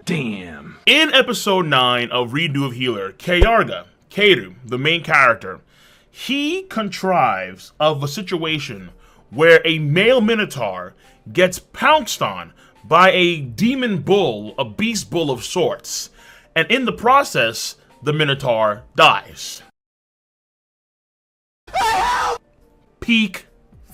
Damn. In episode 9 of Redo of Healer, Keiru, the main character, he contrives of a situation where a male minotaur gets pounced on by a demon bull, a beast bull of sorts, and in the process, the minotaur dies. Peak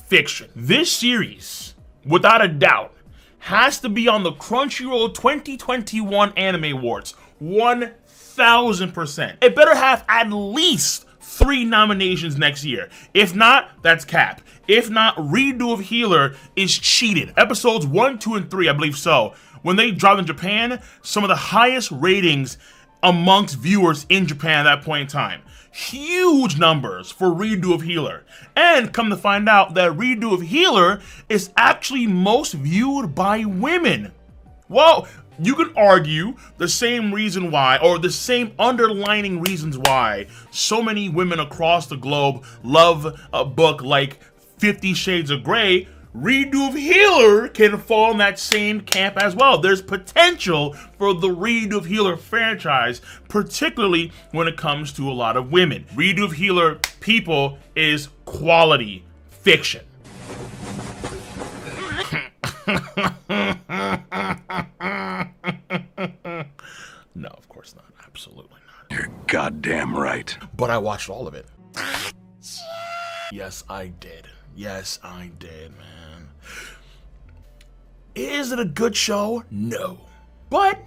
fiction. This series, without a doubt, has to be on the Crunchyroll 2021 Anime Awards. 1000%. It better have at least 3 nominations next year. If not, that's cap. If not, Redo of Healer is cheated. Episodes 1, 2, and 3, I believe so. When they dropped in Japan, some of the highest ratings amongst viewers in Japan at that point in time. Huge numbers for Redo of Healer. And come to find out that Redo of Healer is actually most viewed by women. Well, you could argue the same reason why, or the same underlining reasons why so many women across the globe love a book like 50 Shades of Grey. Redo of Healer can fall in that same camp as well. There's potential for the Redo of Healer franchise, particularly when it comes to a lot of women. Redo of Healer, people, is quality fiction. No, of course not. Absolutely not. You're goddamn right. But I watched all of it. Yes, I did. Yes, I did, man. Is it a good show? No. But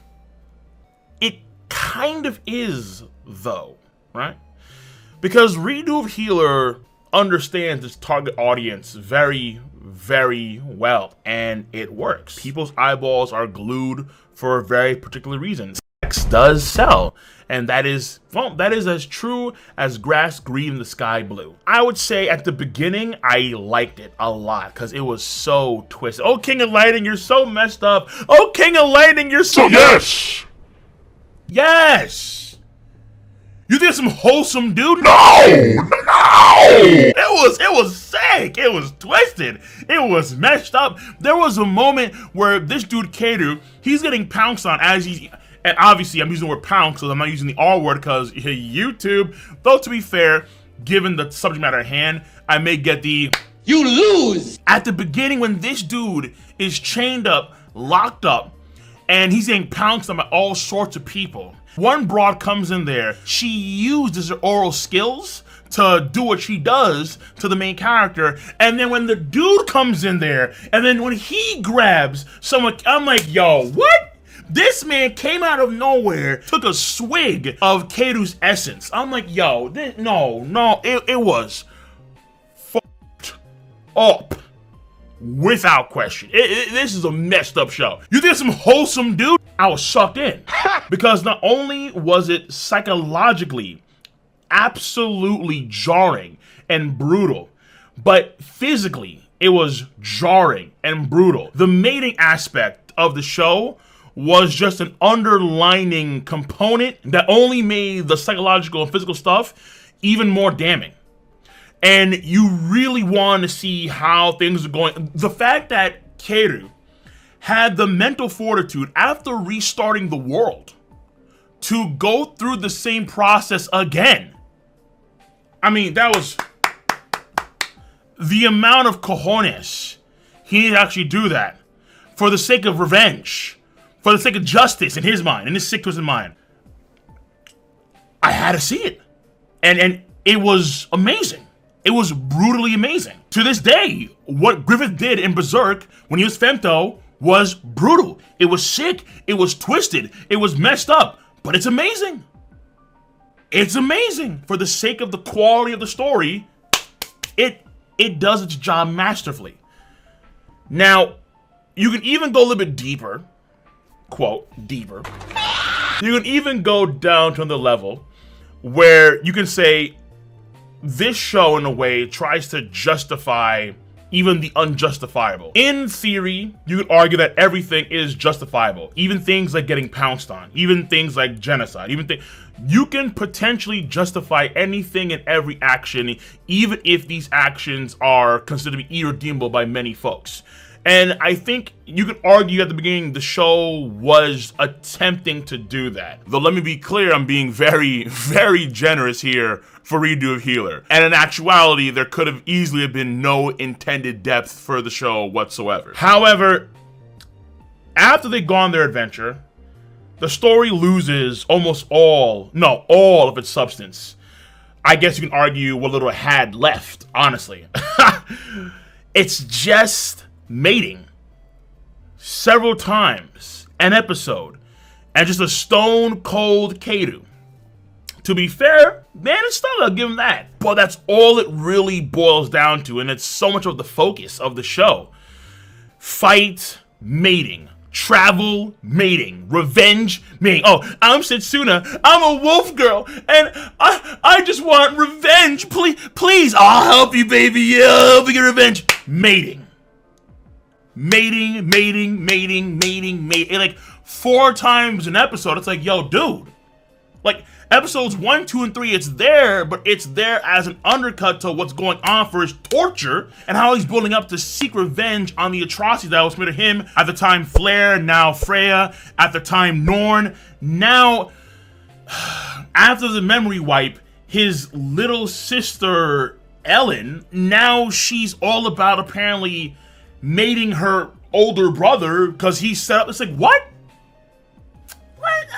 it kind of is, though, right? Because Redo of Healer understands its target audience very, very well, and it works. People's eyeballs are glued for a very particular reason. Sex does sell, and that is as true as grass green and the sky blue. I would say at the beginning, I liked it a lot because it was so twisted. Oh, King of Lightning, you're so messed up. Oh, King of Lightning, you're so yes. Yes. You think some wholesome dude? No. It was sick. It was twisted. It was messed up. There was a moment where this dude Keiru, he's getting pounced on as he's. And obviously, I'm using the word pound because I'm not using the R word because YouTube. Though, to be fair, given the subject matter at hand, I may get the "you lose" at the beginning when this dude is chained up, locked up, and he's getting pounced on by all sorts of people. One broad comes in there. She uses her oral skills to do what she does to the main character, and then when the dude comes in there, and then when he grabs someone, I'm like, yo, what? This man came out of nowhere, took a swig of Keiru's essence. I'm like, yo, it was fucked up. Without question. This is a messed up show. You think some wholesome dude? I was sucked in. Because not only was it psychologically absolutely jarring and brutal, but physically it was jarring and brutal. The mating aspect of the show was just an underlining component that only made the psychological and physical stuff even more damning. And you really want to see how things are going. The fact that Keiru had the mental fortitude after restarting the world to go through the same process again. I mean, that was the amount of cojones he needed to actually do that for the sake of revenge. For the sake of justice in his mind, in his sick twisted mind. I had to see it. And it was amazing. It was brutally amazing. To this day, what Griffith did in Berserk when he was Femto was brutal. It was sick. It was twisted. It was messed up. But it's amazing. It's amazing. For the sake of the quality of the story, it does its job masterfully. Now, you can even go a little bit deeper. Quote, deeper. You can even go down to the level where you can say this show, in a way, tries to justify even the unjustifiable. In theory, you could argue that everything is justifiable. Even things like getting pounced on. Even things like genocide. You can potentially justify anything and every action, even if these actions are considered to be irredeemable by many folks. And I think you could argue at the beginning the show was attempting to do that. Though let me be clear, I'm being very, very generous here for Redo of Healer. And in actuality, there could have easily have been no intended depth for the show whatsoever. However, after they go on their adventure, the story loses all of its substance. I guess you can argue what little it had left, honestly. It's just mating several times an episode and just a stone cold Kato. To be fair, man, it's still, I'll give him that. But that's all it really boils down to, and it's so much of the focus of the show. Fight, mating. Travel, mating. Revenge, mating. Oh, I'm Setsuna. I'm a wolf girl, and I just want revenge. Please, I'll help you, baby. Yeah, I'll help you get revenge. Mating. Mating. Like 4 times an episode. It's like, yo, dude. Like, episodes 1, 2, and 3, it's there, but it's there as an undercut to what's going on for his torture and how he's building up to seek revenge on the atrocities that was committed to him. At the time, Flare, now Freya. At the time, Norn. Now, after the memory wipe, his little sister, Ellen, now she's all about apparently mating her older brother because he's set up. It's like, what? What?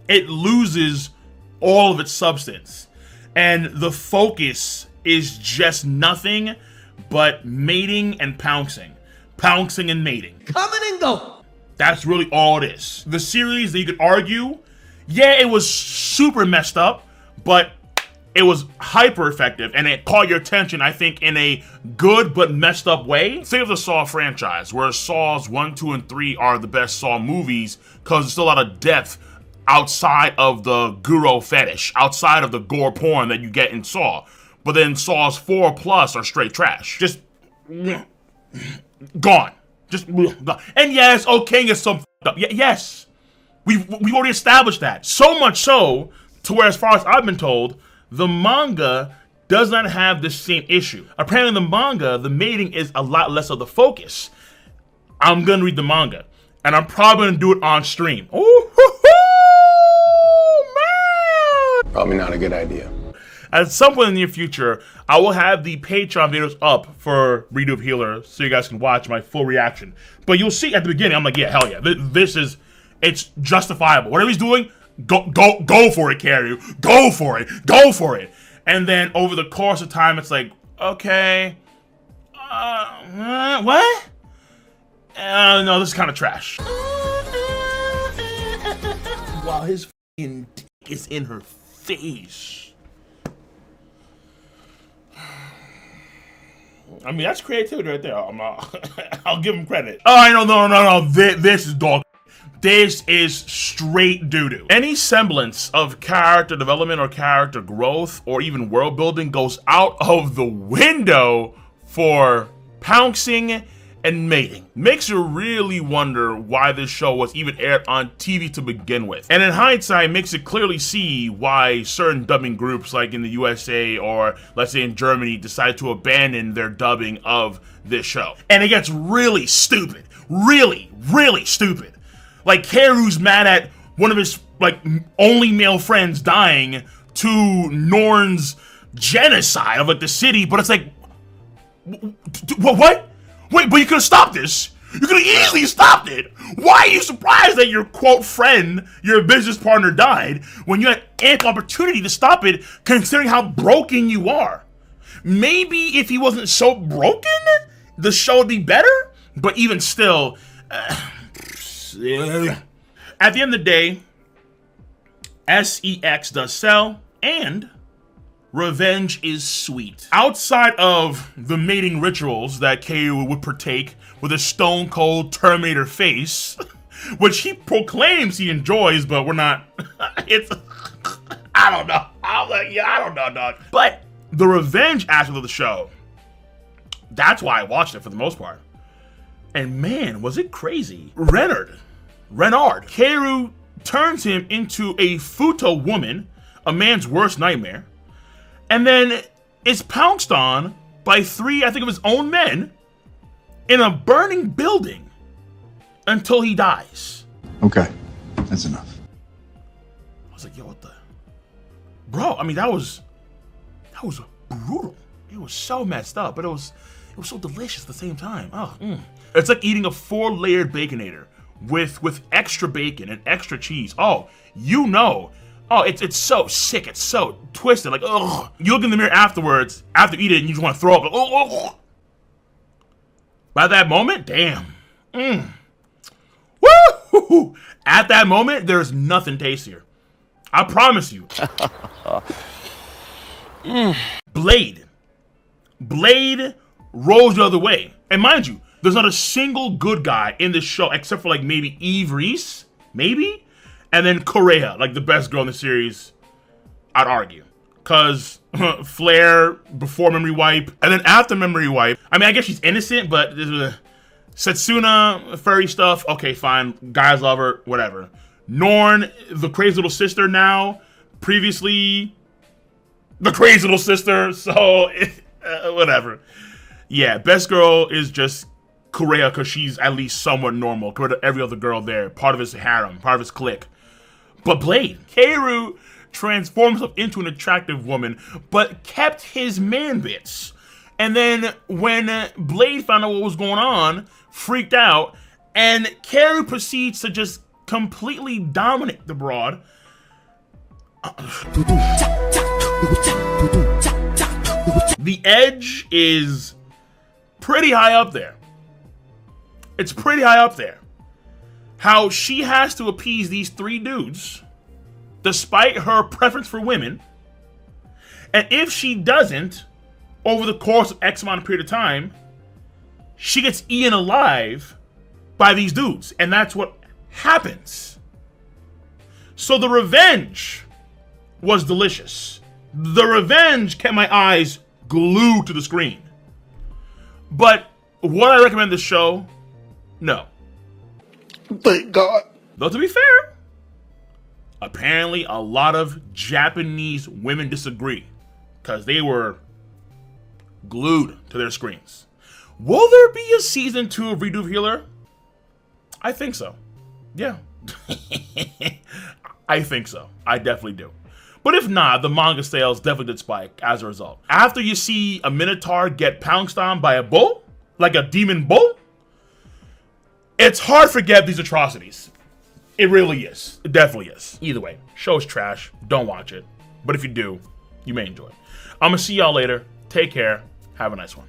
It loses all of its substance. And the focus is just nothing but mating and pouncing. Pouncing and mating. Coming and go. That's really all it is. The series that you could argue, yeah, it was super messed up, but it was hyper effective and it caught your attention, I think, in a good but messed up way. Think of the Saw franchise, where Saws 1, 2, and 3 are the best Saw movies because there's still a lot of depth outside of the Guro fetish, outside of the gore porn that you get in Saw. But then Saws 4 plus are straight trash. Just gone. Just gone. And yes, King is some up. Yes. We've already established that. So much so, to where as far as I've been told, the manga does not have the same issue. Apparently in the manga, the mating is a lot less of the focus. I'm gonna read the manga. And I'm probably gonna do it on stream. Oh, man! Probably not a good idea. At some point in the near future, I will have the Patreon videos up for Redo of Healer so you guys can watch my full reaction. But you'll see at the beginning, I'm like, yeah, hell yeah. It's justifiable. Whatever he's doing, go for it, Karyu. Go for it. And then over the course of time, it's like, okay, what? No, this is kind of trash. While his f***ing dick is in her face. I mean, that's creativity right there. I'll give him credit. Oh, no. This is dog. This is straight doo-doo. Any semblance of character development or character growth or even world building goes out of the window for pouncing and mating. Makes you really wonder why this show was even aired on TV to begin with. And in hindsight, makes it clearly see why certain dubbing groups like in the USA or let's say in Germany decided to abandon their dubbing of this show. And it gets really stupid. Really stupid. Like Karu's mad at one of his only male friends dying to Norn's genocide of the city, but it's like, what? Wait, but you could have stopped this. You could have easily stopped it. Why are you surprised that your quote friend, your business partner died when you had ample opportunity to stop it, considering how broken you are? Maybe if he wasn't so broken, the show would be better. But even still, at the end of the day, SEX does sell, and revenge is sweet. Outside of the mating rituals that Keiru would partake with a stone cold Terminator face, which he proclaims he enjoys, but we're not. I don't know. I don't know, dog. But the revenge aspect of the show, that's why I watched it for the most part. And man, was it crazy. Renard, Keiru turns him into a Futo woman, a man's worst nightmare, and then is pounced on by 3, I think, of his own men in a burning building until he dies. Okay, that's enough. I was like, yo, what the? Bro, I mean, that was brutal. It was so messed up, but it was so delicious at the same time. It's like eating a 4-layered Baconator with extra bacon and extra cheese. Oh, you know. Oh, it's so sick. It's so twisted. Like, ugh. You look in the mirror afterwards, after eating it, and you just want to throw up. Like, ugh. By that moment, damn. Woo! At that moment, there's nothing tastier. I promise you. Blade rolls the other way. And mind you, there's not a single good guy in this show except for like maybe Eve Reese, maybe? And then Correa, like the best girl in the series, I'd argue. Because Flair before memory wipe, and then after memory wipe, I mean, I guess she's innocent, but Setsuna, furry stuff, okay, fine. Guys love her, whatever. Norn, the crazy little sister now, previously the crazy little sister, so whatever. Yeah, best girl is just Correa because she's at least somewhat normal compared to every other girl there, part of his harem, part of his clique. But Blade, Keiru transformed himself into an attractive woman, but kept his man bits. And then when Blade found out what was going on, freaked out, and Keiru proceeds to just completely dominate the broad. The edge is pretty high up there. It's pretty high up there. How she has to appease these 3 dudes, despite her preference for women. And if she doesn't, over the course of X amount of period of time, she gets eaten alive by these dudes. And that's what happens. So the revenge was delicious. The revenge kept my eyes glued to the screen. But would I recommend this show? No. Thank God. Though to be fair, apparently a lot of Japanese women disagree because they were glued to their screens. Will there be a season 2 of Redo Healer? I think so. Yeah. I think so. I definitely do. But if not, the manga sales definitely did spike as a result. After you see a Minotaur get pounced on by a bull, like a demon bull, it's hard to forget these atrocities. It really is. It definitely is. Either way, show's trash. Don't watch it. But if you do, you may enjoy it. I'm gonna see y'all later. Take care. Have a nice one.